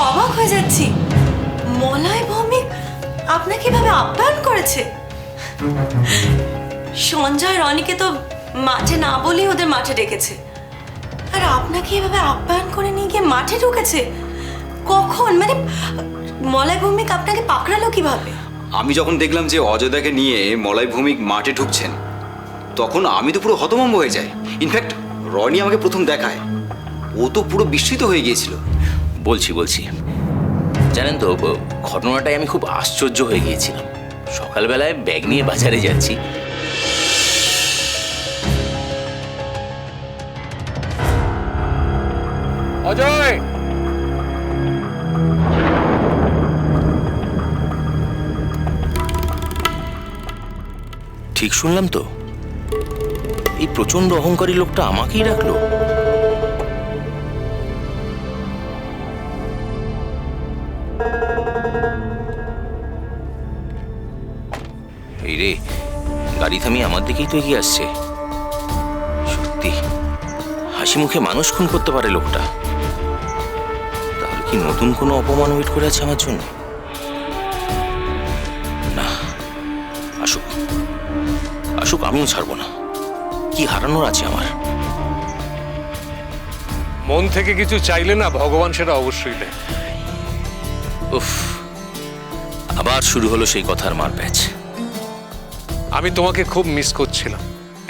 অবাক হয়ে যাচ্ছি, মলয় ভৌমিক আপনাকে এভাবে আপ্যায়ন করেছে। সঞ্জয় রনিকে তো মাঠে না বলেই ওদের মাঠে ডেকেছে, আর আপনাকে এভাবে আপ্যায়ন করে নিয়ে গিয়ে মাঠে ঢুকেছে কখন? মানে মলয় ভৌমিক আপনাকে পাকড়ালো কিভাবে? আমি যখন দেখলাম যে অজয়দাকে নিয়ে মলয় ভৌমিক মাঠে ঢুকছেন, তখন আমি তো পুরো হতভম্ব হয়ে যাই। ইনফ্যাক্ট রনি আমাকে প্রথম দেখায়, ও তো পুরো বিস্মিত হয়ে গিয়েছিল। বলছি জানেন তো, ঘটনাটাই আমি খুব আশ্চর্য হয়ে গিয়েছিলাম। সকালবেলায় ব্যাগ নিয়ে বাজারে যাচ্ছি, অজয়, ঠিক শুনলাম তো? এই প্রচন্ড অহংকারী লোকটা আমাকেই ডাকলো। এই রে, গাড়ি থামিয়ে আমার দিকেই তো এগিয়ে আসছে। সত্যি হাসি মুখে মানুষ খুন করতে পারে লোকটা। তাহলে কি নতুন কোনো অপমান ওয়েট করে আছে আমার জন্য? না, আসুক আসুক, আমিও ছাড়বো না। কি হারানোর আছে আমার? মন থেকে কিছু চাইলে না ভগবান সেটা অবশ্যই দেয়। উফ, আবার শুরু হলো সেই কথার মারপ্যাচ। আমি তোমাকে খুব মিস করছিলাম।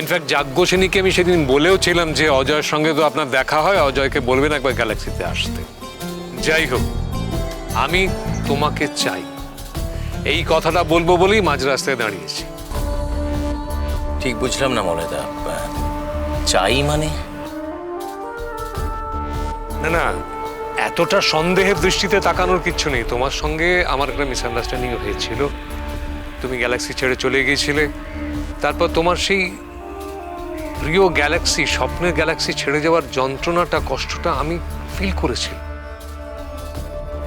ইনফ্যাক্ট যাজ্ঞসেনীকে আমি সেদিন বলেও ছিলাম যে অজয়ের সঙ্গে তো আপনার দেখা হয়, অজয়কে বলবেন একবার গ্যালাক্সিতে আসতে। যাই হোক, আমি তোমাকে চাই, এই কথাটা বলবো বলেই মাঝ রাস্তায় দাঁড়িয়েছি। ঠিক বুঝলাম না মলয়দা, চাই মানে? না না, এতটা সন্দেহের দৃষ্টিতে তাকানোর কিচ্ছু নেই। তোমার সঙ্গে আমার একটা মিসআন্ডারস্ট্যান্ডিং হয়েছিল, তুমি গ্যালাক্সি ছেড়ে চলে গিয়েছিলে। তারপর তোমার সেই প্রিয় গ্যালাক্সি, স্বপ্নের গ্যালাক্সি ছেড়ে যাওয়ার যন্ত্রণাটা, কষ্টটা আমি ফিল করেছি।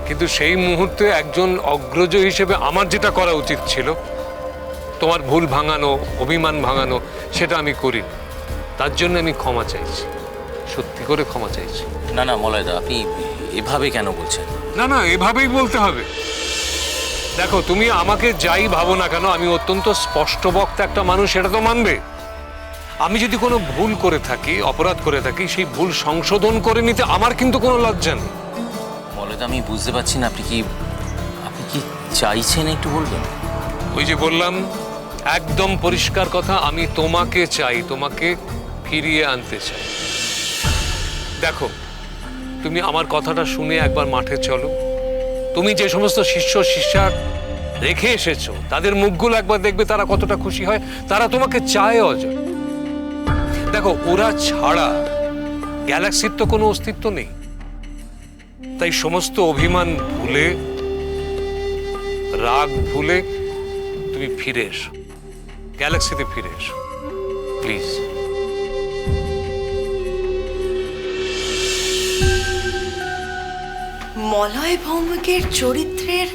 কিন্তু সেই মুহূর্তে একজন অগ্রজ হিসেবে আমার যেটা করা উচিত ছিল, তোমার ভুল ভাঙানো, অভিমান ভাঙানো, সেটা আমি করিনি। তার জন্য আমি ক্ষমা চাইছি, সত্যি করে ক্ষমা চাইছি। না না মলয়দা, আপনি এভাবে কেন বলছেন? না না, এভাবেই বলতে হবে। দেখো, তুমি আমাকে যাই ভাবো না কেন, আমি অত্যন্ত স্পষ্টবক্তা একটা মানুষ, সেটা তো মানবে। আমি যদি কোনো ভুল করে থাকি, অপরাধ করে থাকি, সেই ভুল সংশোধন করে নিতে আমার কিন্তু কোনো লজ্জা নেই। মলয়দা, আমি বুঝতে পারছি না আপনি কি চাইছেন, একটু বলবেন? ওই যে বললাম, একদম পরিষ্কার কথা, আমি তোমাকে চাই, তোমাকে ফিরিয়ে আনতে চাই। দেখো, তুমি আমার কথাটা শুনে একবার মাঠে চলো। তুমি যে সমস্ত শিষ্য শিষ্যা রেখে এসেছো, তাদের মুখগুলো একবার দেখবে, তারা কতটা খুশি হয়। তারা তোমাকে চায় অজয়। দেখো, ওরা ছাড়া গ্যালাক্সির তো কোনো অস্তিত্ব নেই। তাই সমস্ত অভিমান ভুলে, রাগ ভুলে তুমি ফিরে এসো, গ্যালাক্সিতে ফিরে এসো প্লিজ। মলয় ভৌমিকের চরিত্রের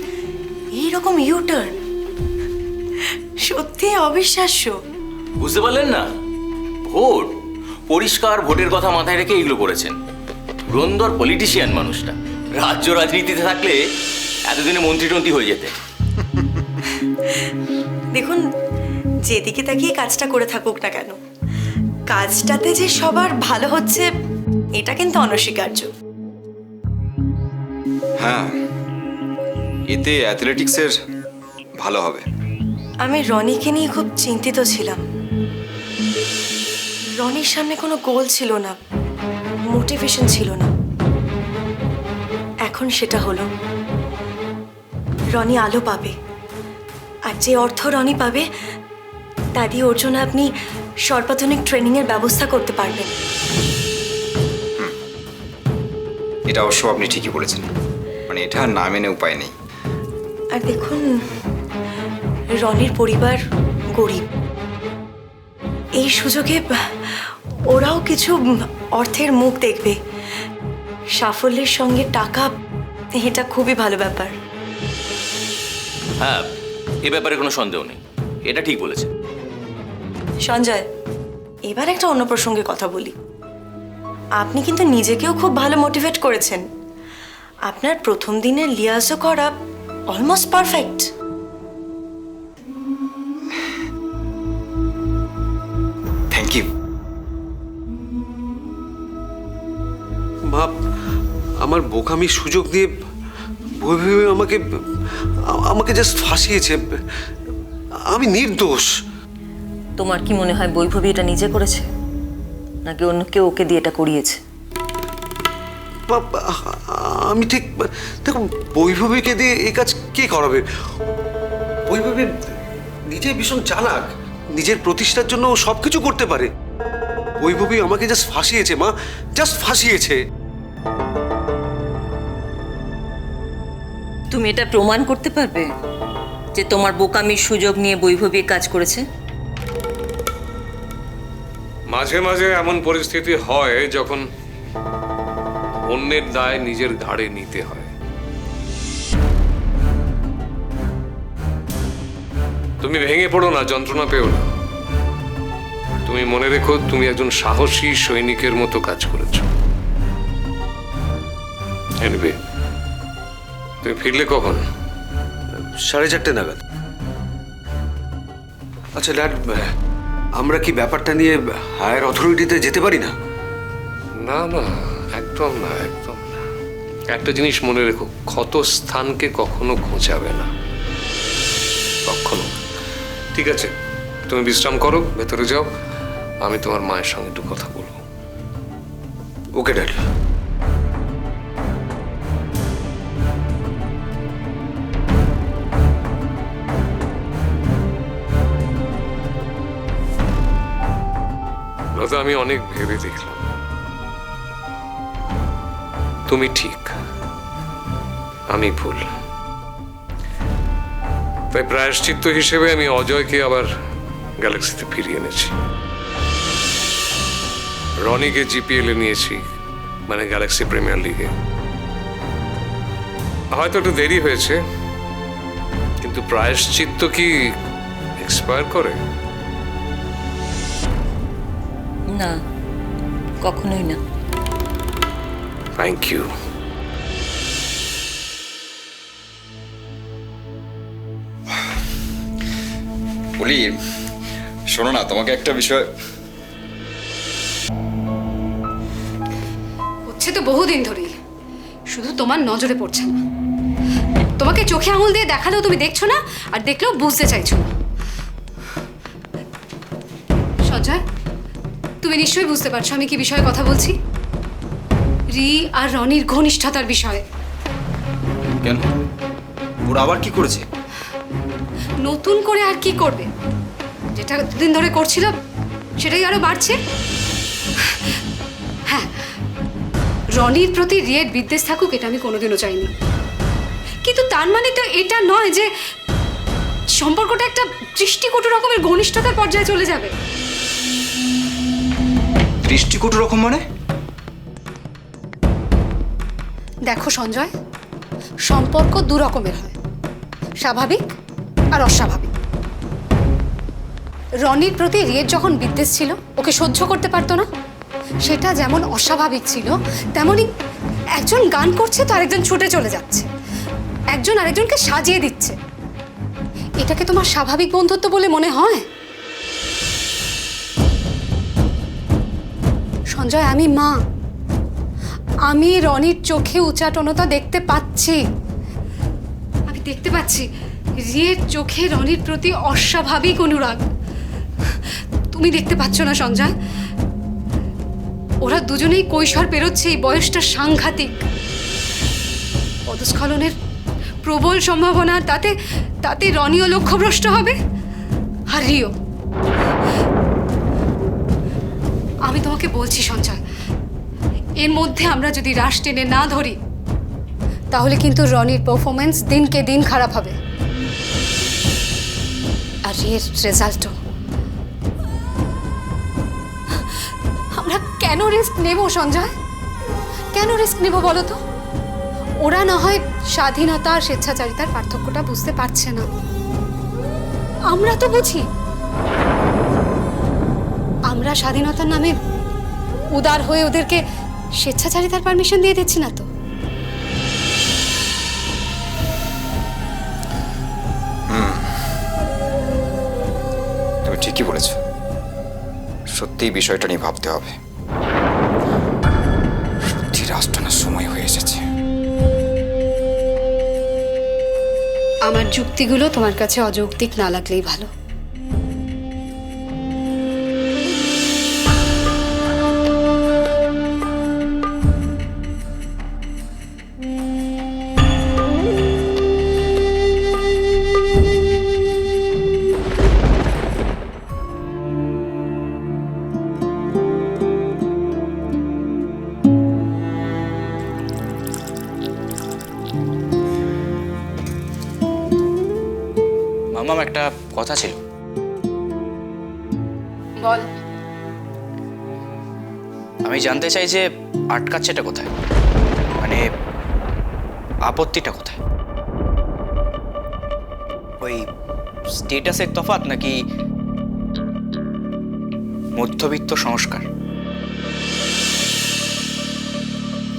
এইরকম ইউটার্ন সত্যি অবিশ্বাস্য। বুঝতে পারলেন না? ভোট, পরিষ্কার ভোটের কথা মাথায় রেখে এগুলো করেছেন। ধুরন্ধর পলিটিশিয়ান মানুষটা। রাজ্য রাজনীতিতে থাকলে এতদিনে মন্ত্রী টন্ত্রী হয়ে যেতেন। দেখুন, যেদিকে তাকিয়ে কাজটা করে থাকুক না কেন, কাজটাতে যে সবার ভালো হচ্ছে এটা কিন্তু অনস্বীকার্য। হ্যাঁ, এতে অ্যাথলেটিক্সের ভালো হবে। আমি রনিকে নিয়ে খুব চিন্তিত ছিলাম। রনির সামনে কোনো গোল ছিল না, মোটিভেশন ছিল না। এখন সেটা হলো। রনি আলো পাবে, আর যে অর্থ রনি পাবে তা দিয়ে ওর জন্য আপনি সর্বাধুনিক ট্রেনিংয়ের ব্যবস্থা করতে পারবেন। এটা অবশ্য আপনি ঠিকই বলেছেন, মানে এটা না মেনে উপায় নেই। আর দেখুন, রনির পরিবার গরিব। এই সুযোগে ওরাও কিছু অর্থের মুখ দেখবে। সাফল্যের সঙ্গে টাকা, এটা খুবই ভালো ব্যাপার। হ্যাঁ, এ ব্যাপারে কোনো সন্দেহ নেই, এটা ঠিক বলেছেন। সঞ্জয়, এবার একটা অন্য প্রসঙ্গে কথা বলি। আপনি কিন্তু নিজেকেও খুব ভালো মোটিভেট করেছেন, আপনার প্রথম দিনের লিয়াজও করা অলমোস্ট পারফেক্ট। Thank you. মা, আমার বোকামির সুযোগ দিয়ে বৈভবী আমাকে জাস্ট ফাঁসিয়েছে। আমি নির্দোষ। তোমার কি মনে হয় বৈভবী এটা নিজে করেছে, নাকি অন্য কেউ ওকে দিয়ে এটা করিয়েছে? মা, আমি ঠিক দেখো, বৈভবীকে দিয়ে এই কাজ কে করাবে? বৈভবী নিজে ভীষণ চালাক, নিজের প্রতিষ্ঠার জন্য ও সবকিছু করতে পারে। বৈভবী আমাকে জাস্ট ফাঁসিয়েছে মা, জাস্ট ফাঁসিয়েছে। তুমি এটা প্রমাণ করতে পারবে যে তোমার বোকামির সুযোগ নিয়ে বৈভবী কাজ করেছে? মাঝে মাঝে এমন পরিস্থিতি হয় যখন অন্যের দায় নিজের ঘাড়ে নিতে হয়। তুমি ভেঙে পড়ো না, যন্ত্রণা পেও না। তুমি মনে রেখো, তুমি একজন সাহসী সৈনিকের মতো কাজ করেছো। এনিওয়ে, তুমি ফিরলে কখন? 4:30 নাগাদ। আচ্ছা ড্যাড, আমরা কি ব্যাপারটা নিয়ে হায়ার অথরিটিতে যেতে পারি না? না না, একদম না, একদম না। একটা জিনিস মনে রেখো, ক্ষত স্থানকে কখনো ঘোচাবে না, কখনো। ঠিক আছে, তুমি বিশ্রাম করো, ভেতরে যাও, আমি তোমার মায়ের সঙ্গে একটু কথা বলবো। Okay dad. লতা, আমি অনেক ভেবে দেখলাম, তুমি ঠিক, আমি ভুল। তাই প্রায়শ্চিত্ত হিসেবে আমি অজয়কে আবার গ্যালাক্সিতে ফিরিয়ে এনেছি। রনিকে জিপিএল-এ নিয়েছি, মানে গ্যালাক্সি প্রিমিয়ার লিগে। হয়তো একটু দেরি হয়েছে, কিন্তু প্রায়শ্চিত্ত কি এক্সপায়ার করে? না, কখনোই না। Thank you. বলি, শোনো না, তোমাকে একটা বিষয়। হচ্ছে তো বহুদিন ধরেই, শুধু তোমার নজরে পড়ছে না। তোমাকে চোখে আঙুল দিয়ে দেখালেও তুমি দেখছো না, আর দেখলেও বুঝতে চাইছো না। সঞ্জয়, তুমি নিশ্চয়ই বুঝতে পারছো আমি কি বিষয়ে কথা বলছি। রি আর রনির ঘনিষ্ঠতার বিষয়ে। কেন? ওরা আবার কি করেছে? নতুন করে আর কি করবে? যেটা দুদিন ধরে করছিল সেটাই আরো বাড়ছে। হ্যাঁ, রনির প্রতি রিয়ের বিদ্বেষ থাকুক, এটা আমি কোনোদিনও চাইনি। কিন্তু তার মানে তো এটা নয় যে সম্পর্কটা একটা দৃষ্টিকটু রকমের ঘনিষ্ঠতার পর্যায়ে চলে যাবে। দৃষ্টিকটু রকম মানে? দেখো সঞ্জয়, সম্পর্ক দু রকমের হয়, স্বাভাবিক আর অস্বাভাবিক। রনির প্রতি রিয়ের যখন বিদ্বেষ ছিল, ওকে সহ্য করতে পারতো না, সেটা যেমন অস্বাভাবিক ছিল, তেমনই একজন গান করছে তো আরেকজন ছুটে চলে যাচ্ছে, একজন আরেকজনকে সাজিয়ে দিচ্ছে। এটাকে তোমার স্বাভাবিক বন্ধুত্ব বলে মনে হয়? সঞ্জয়, আমি মা, আমি রনির চোখে উচাটনতা দেখতে পাচ্ছি। আমি দেখতে পাচ্ছি রিয়ের চোখে রনির প্রতি অস্বাভাবিক অনুরাগ। তুমি দেখতে পাচ্ছ না সঞ্জয়? ওরা দুজনেই কৈশোর পেরোচ্ছে, এই বয়সটা সাংঘাতিক। পদস্খলনের প্রবল সম্ভাবনা, তাতে তাতে রনিও লক্ষ্যভ্রষ্ট হবে, আর রিও। আমি তোমাকে বলছি সঞ্জয়, এর মধ্যে আমরা যদি রাশ টেনে না ধরি, তাহলে কিন্তু রনির পারফরমেন্স দিনকে দিন খারাপ হবে, আর এর রেজাল্টও। আমরা কেন রিস্ক নেব সঞ্জয়? কেন রিস্ক নেব বলো তো? ওরা না হয় স্বাধীনতা আর স্বেচ্ছাচারিতার পার্থক্যটা বুঝতে পারছে না, আমরা তো বুঝি। আমরা স্বাধীনতার নামে উদার হয়ে ওদেরকে স্বেচ্ছাচারিতার পারমিশন দিয়ে দিচ্ছি না তো। ঠিকই বলেছ, সত্যিই বিষয়টা নিয়ে ভাবতে হবে। সত্যি রাজ টানার সময় হয়ে এসেছে। আমার যুক্তিগুলো তোমার কাছে অযৌক্তিক না লাগলেই ভালো। মামাম একটা কথা ছিল। বল। আমি জানতে চাই যে আটকাচ্ছেটা কোথায়, মানে আপত্তিটা কোথায়? ওই স্টেটাসের তফাৎ নাকি মধ্যবিত্ত সংস্কার?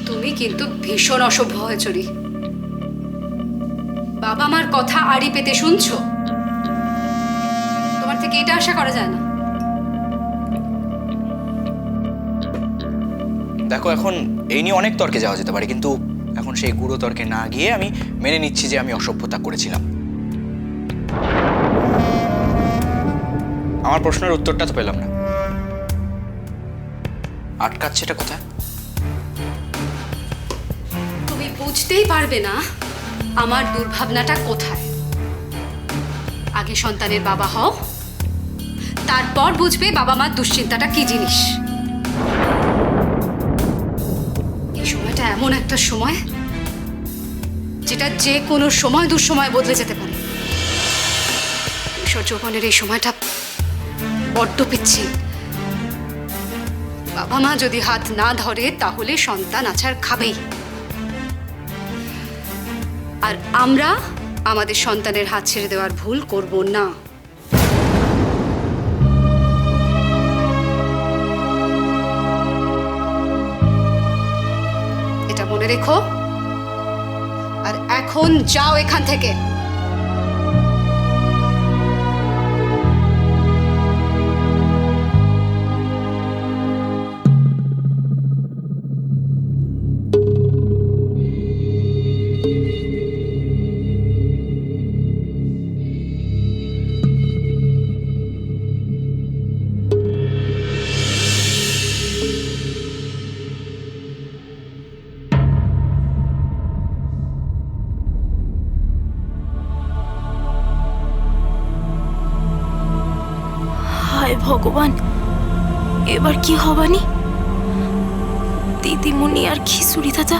তুমি কিন্তু ভীষণ অসভ্য হয়েছ রি। বাবা মার কথা আড়ি পেতে শুনছো? তোমার থেকে এটা আশা করা যায় না। দেখো, এখন এই নিয়ে অনেক তর্কে যাওয়া যেতে পারে, কিন্তু এখন সেই গুঁড়ো তর্কে না গিয়ে আমি মেনে নিচ্ছি যে আমি অসভ্যতা করেছিলাম। আমার প্রশ্নের উত্তরটা তো পেলাম না। আটকাচ্ছেটা কোথায়? তুমি বুঝতেই পারবে না আমার দুর্ভাবনাটা কোথায়। আগে সন্তানের বাবা হও, তারপর বুঝবে বাবা মার দুশ্চিন্তাটা কি জিনিস। এই সময়টা এমন একটা সময় যেটা যে কোনো সময় দুঃসময় বদলে যেতে পারে। কিশোর যৌবনের এই সময়টা বড্ড পিচ্ছিল। বাবা মা যদি হাত না ধরে তাহলে সন্তান আছাড় খাবেই। আর আমরা আমাদের সন্তানের হাত ছেড়ে দেওয়ার ভুল করব না। এটা মনে রেখো, আর এখন যাও এখান থেকে। হায় ভগবান, এবার কি হবানি? দিদিমণি আর খিচুড়ি দাদা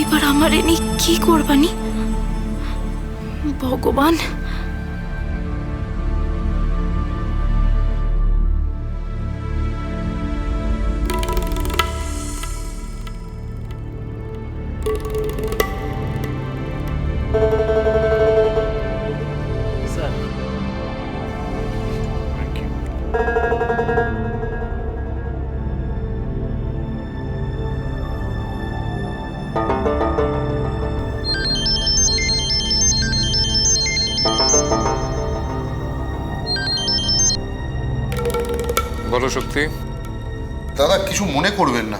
এবার আমার এনে কি করবানি? ভগবান, বলো শক্তি। দাদা, কিছু মনে করবেন না,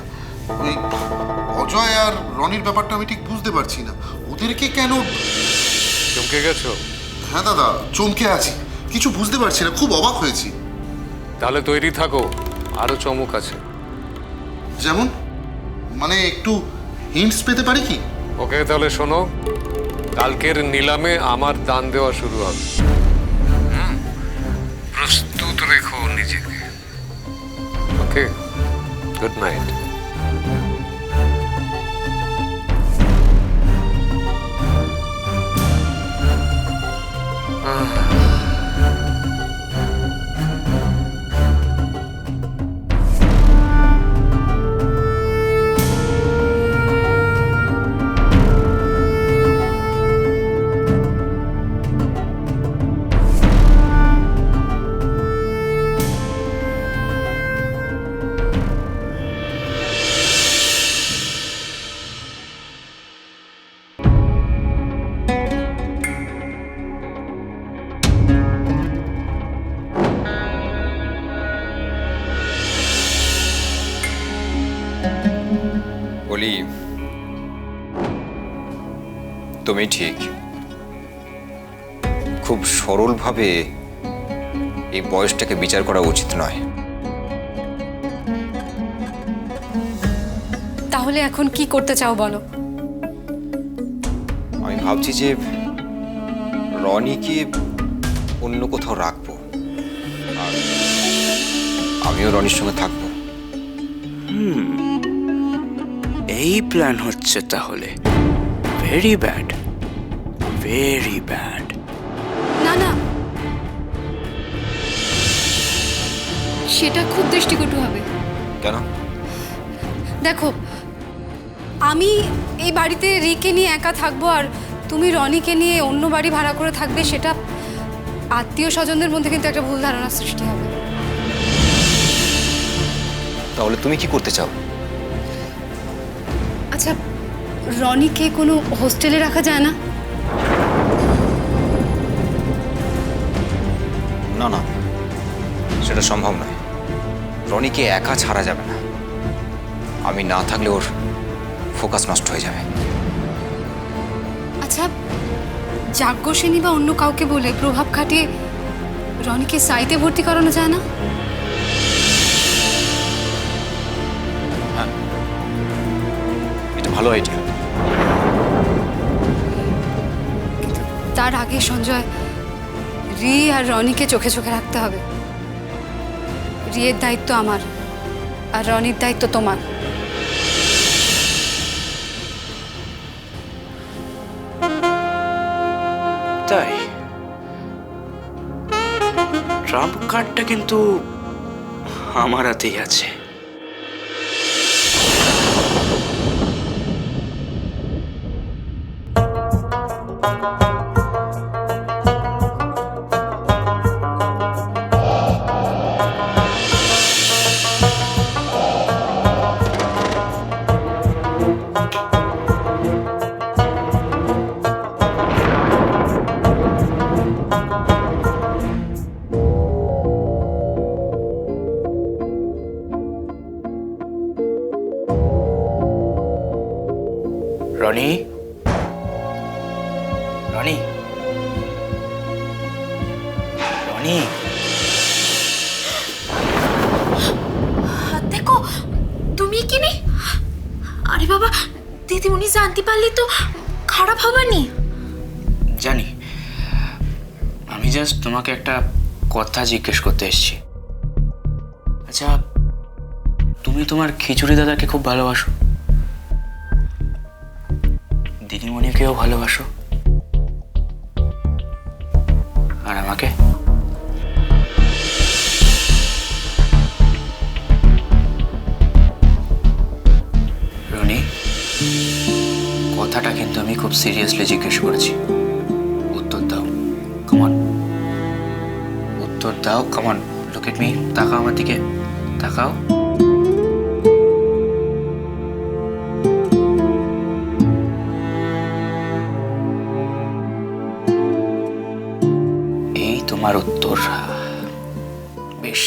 ওই অজয় আর রনির ব্যাপারটা আমি ঠিক বুঝতে পারছি না। ওদেরকে কেন? চমকে গেছো? হ্যাঁ দাদা, চমকে আছি, কিছু বুঝতে পারছি না, খুব অবাক হয়েছি। তাহলে তৈরি থাকো, আরো চমক আছে। যেমন? মানে একটু হিন্টস পেতে পারি কি? ওকে, তাহলে শোনো, কালকের নিলামে আমার দান দেওয়া শুরু হবে। প্রস্তুত রেখো নিজেকে। ওকে, গুড নাইট। রি, তুমি ঠিক। খুব সরলভাবে এই বয়সটাকে বিচার করা উচিত নয়। তাহলে এখন কি করতে চাও বলো? আমি ভাবছি যে রনিকে অন্য কোথাও রাখবো, আর আমিও রনির সঙ্গে থাকবো। এই প্ল্যান হচ্ছে তাহলে। Very bad, very bad. না না, সেটা খুব দৃষ্টিকটু হবে। কেন? দেখো, আমি এই বাড়িতে রিকে নিয়ে একা থাকবো আর তুমি রনিকে নিয়ে অন্য বাড়ি ভাড়া করে থাকবে, সেটা আত্মীয় স্বজনদের মধ্যে কিন্তু একটা ভুল ধারণা সৃষ্টি হবে। তাহলে তুমি কি করতে চাও? আচ্ছা, রনিকে কোনো হোস্টেলে রাখা যায় না? না না, সেটা সম্ভব নয়। রনিকে একা ছাড়া যাবে না। আমি না থাকলে ওর ফোকাস নষ্ট হয়ে যাবে। আচ্ছা, যাজ্ঞসেনী বা অন্য কাউকে বলে প্রভাব খাটিয়ে রনিকে সাইতে ভর্তি করানো যায় না? এটা ভালো আইডিয়া। তার আগে সঞ্জয়, রি আর রনিকে চোখে চোখে রাখতে হবে। রিয়ের দায়িত্ব আমার, আর রনির দায়িত্ব তোমার। তাই ট্রাম্প কার্ডটা কিন্তু আমার হাতেই আছে। রনি, রনি, রনি। দেখো, তুমি কি নি? আরে বাবা, দিদিমণি জানতে পারলে তো খারাপ হবে নি। জানি, আমি জাস্ট তোমাকে একটা কথা জিজ্ঞেস করতে এসেছি। আচ্ছা, তুমি তোমার খিচুড়ি দাদাকে খুব ভালোবাসো, দিদিমণিকেও ভালোবাসো, আর আমাকে? রনি, কথাটা কিন্তু আমি খুব সিরিয়াসলি জিজ্ঞেস করেছি। উত্তর দাও, কমন উত্তর দাও, কমন। লুক এট মি, তাকাও আমার দিকে, তাকাও। এই তোমার উত্তর। বেশ,